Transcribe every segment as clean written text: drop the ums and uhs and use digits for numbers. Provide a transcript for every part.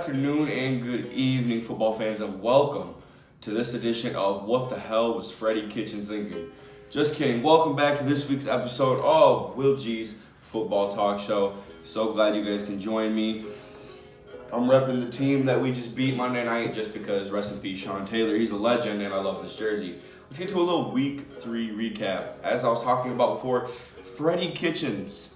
afternoon and good evening, football fans, and welcome to this edition of What the Hell Was Freddie Kitchens Thinking? Just kidding. Welcome back to this week's episode of Will G's Football Talk Show. So glad you guys can join me. I'm repping the team that we just beat Monday night just because, rest in peace, Sean Taylor. He's a legend and I love this jersey. Let's get to a little Week 3 recap. As I was talking about before, Freddie Kitchens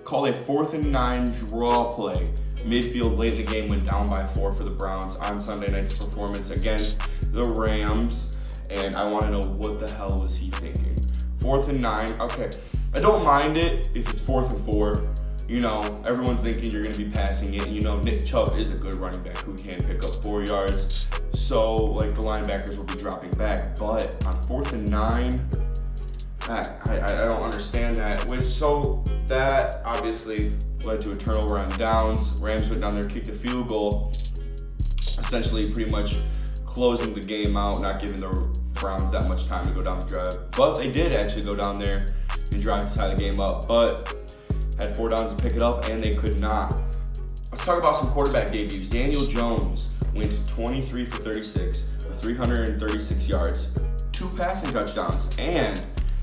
called a 4th and 9 draw play. Midfield late in the game went down by 4 for the Browns on Sunday night's performance against the Rams. And I want to know, what the hell was he thinking? 4th and 9, okay. I don't mind it if it's 4th and 4. You know, everyone's thinking you're going to be passing it. You know, Nick Chubb is a good running back who can pick up 4 yards. So, like, the linebackers will be dropping back. But on 4th and 9, I don't understand that. So that obviously led to a turnover on downs. Rams went down there, kicked a field goal, essentially pretty much closing the game out, not giving the Browns that much time to go down the drive. But they did actually go down there and drive to tie the game up, but had 4 downs to pick it up, and they could not. Let's talk about some quarterback debuts. Daniel Jones went 23 for 36 with 336 yards, 2 passing touchdowns, and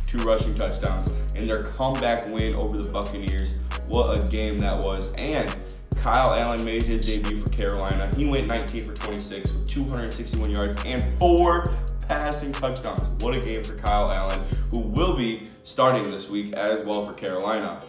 2 rushing touchdowns in their comeback win over the Buccaneers. What a game that was. And Kyle Allen made his debut for Carolina. He went 19 for 26 with 261 yards and 4 passing touchdowns. What a game for Kyle Allen, who will be starting this week as well for Carolina.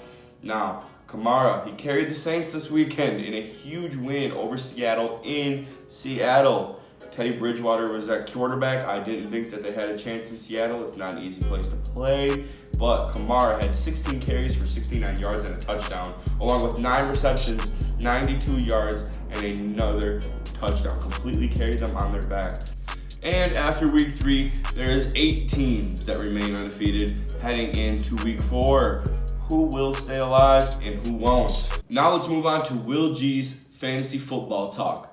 Now, Kamara, he carried the Saints this weekend in a huge win over Seattle in Seattle. Teddy Bridgewater was that quarterback. I didn't think that they had a chance in Seattle. It's not an easy place to play. But Kamara had 16 carries for 69 yards and a touchdown, along with 9 receptions, 92 yards, and another touchdown. Completely carried them on their back. And after Week 3, there's 8 teams that remain undefeated heading into Week 4. Who will stay alive and who won't? Now let's move on to Will G's Fantasy Football Talk.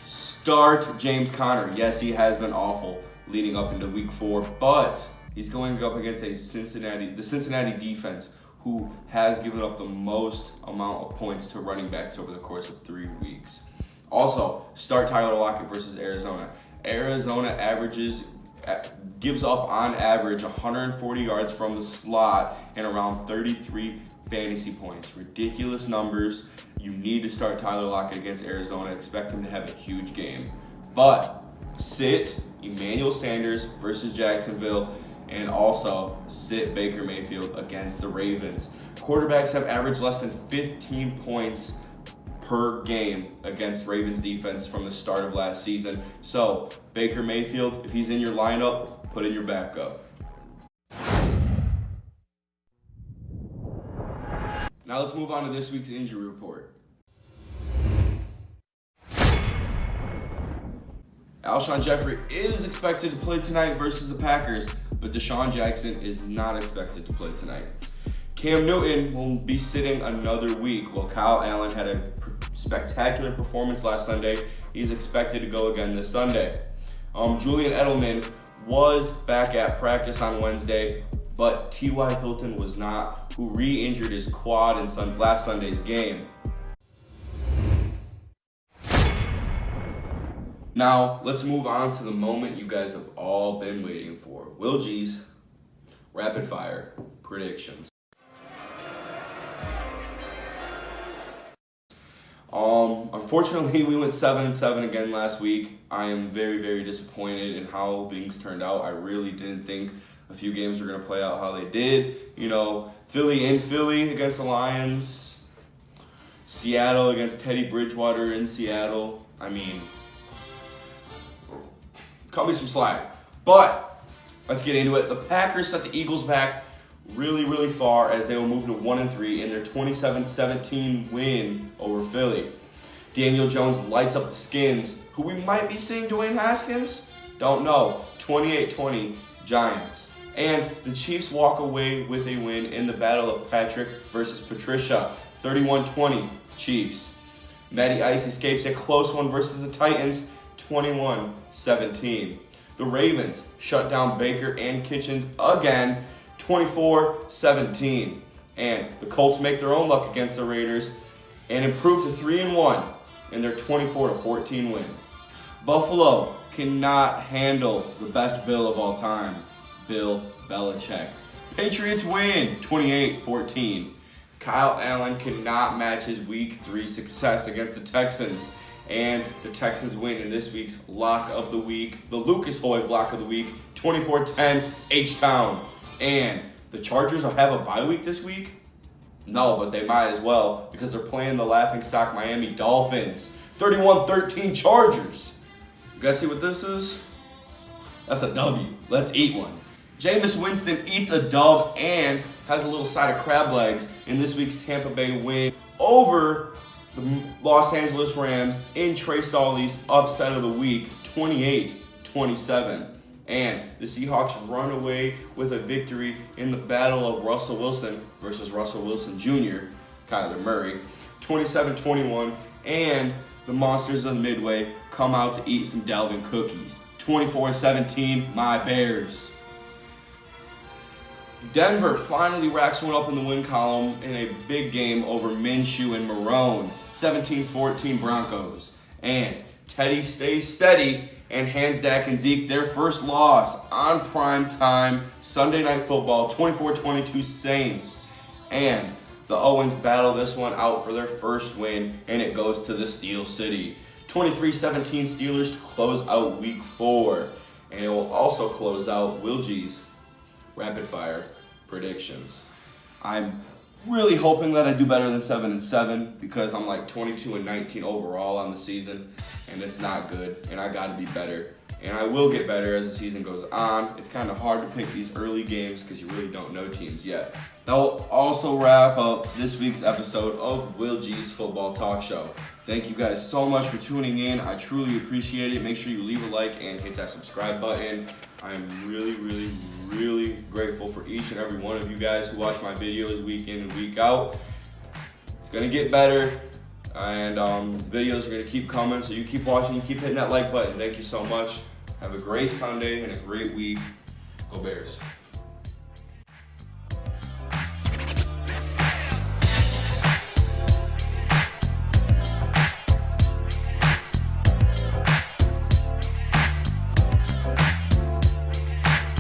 Start James Conner. Yes, he has been awful leading up into Week 4, but he's going up against the Cincinnati defense, who has given up the most amount of points to running backs over the course of 3 weeks. Also, start Tyler Lockett versus Arizona. Arizona gives up on average 140 yards from the slot and around 33 fantasy points. Ridiculous numbers. You need to start Tyler Lockett against Arizona. Expect him to have a huge game. But sit Emmanuel Sanders versus Jacksonville, and also sit Baker Mayfield against the Ravens. Quarterbacks have averaged less than 15 points per game against Ravens defense from the start of last season. So Baker Mayfield, if he's in your lineup, put in your backup. Now let's move on to this week's injury report. Alshon Jeffrey is expected to play tonight versus the Packers, but Deshaun Jackson is not expected to play tonight. Cam Newton will be sitting another week, while Kyle Allen had a spectacular performance last Sunday. He's expected to go again this Sunday. Julian Edelman was back at practice on Wednesday, but T.Y. Hilton was not, who re-injured his quad in last Sunday's game. Now, let's move on to the moment you guys have all been waiting for. Will G's Rapid Fire Predictions. Unfortunately, we went 7-7 again last week. I am very, very disappointed in how things turned out. I really didn't think a few games were going to play out how they did. You know, Philly against the Lions. Seattle against Teddy Bridgewater in Seattle. I mean, cut me some slack. But let's get into it. The Packers set the Eagles back really, really far as they will move to 1-3 in their 27-17 win over Philly. Daniel Jones lights up the Skins, who we might be seeing Dwayne Haskins. Don't know. 28-20 Giants. And the Chiefs walk away with a win in the Battle of Patrick versus Patricia. 31-20 Chiefs. Matty Ice escapes a close one versus the Titans. 21-17. The Ravens shut down Baker and Kitchens again. 24-17. And the Colts make their own luck against the Raiders and improve to 3-1 in their 24-14 win. Buffalo cannot handle the best Bill of all time, Bill Belichick. Patriots win 28-14. Kyle Allen cannot match his Week 3 success against the Texans. And the Texans win in this week's Lock of the Week, the Lucas Oil Lock of the Week, 24-10 H-Town. And the Chargers will have a bye week this week? No, but they might as well because they're playing the laughingstock Miami Dolphins. 31-13 Chargers. You guys see what this is? That's a W. Let's eat one. Jameis Winston eats a dub and has a little side of crab legs in this week's Tampa Bay win over the Los Angeles Rams in Trey Staley's upset of the week, 28-27. And the Seahawks run away with a victory in the battle of Russell Wilson versus Russell Wilson Jr., Kyler Murray, 27-21. And the Monsters of the Midway come out to eat some Dalvin cookies, 24-17, my Bears. Denver finally racks one up in the win column in a big game over Minshew and Marone, 17-14 Broncos. And Teddy stays steady and hands Dak and Zeke their first loss on prime time Sunday Night Football, 24-22 Saints. And the Owens battle this one out for their first win, and it goes to the Steel City. 23-17 Steelers to close out Week 4. And it will also close out Will G's rapid fire predictions. I'm really hoping that I do better than 7-7 because I'm like 22-19 overall on the season, and it's not good, and I gotta be better. And I will get better as the season goes on. It's kind of hard to pick these early games because you really don't know teams yet. That will also wrap up this week's episode of Will G's Football Talk Show. Thank you guys so much for tuning in. I truly appreciate it. Make sure you leave a like and hit that subscribe button. I'm really grateful for each and every one of you guys who watch my videos week in and week out. It's gonna get better, and videos are gonna keep coming, so you keep watching, you keep hitting that like button. Thank you so much. Have a great Sunday and a great week. Go Bears.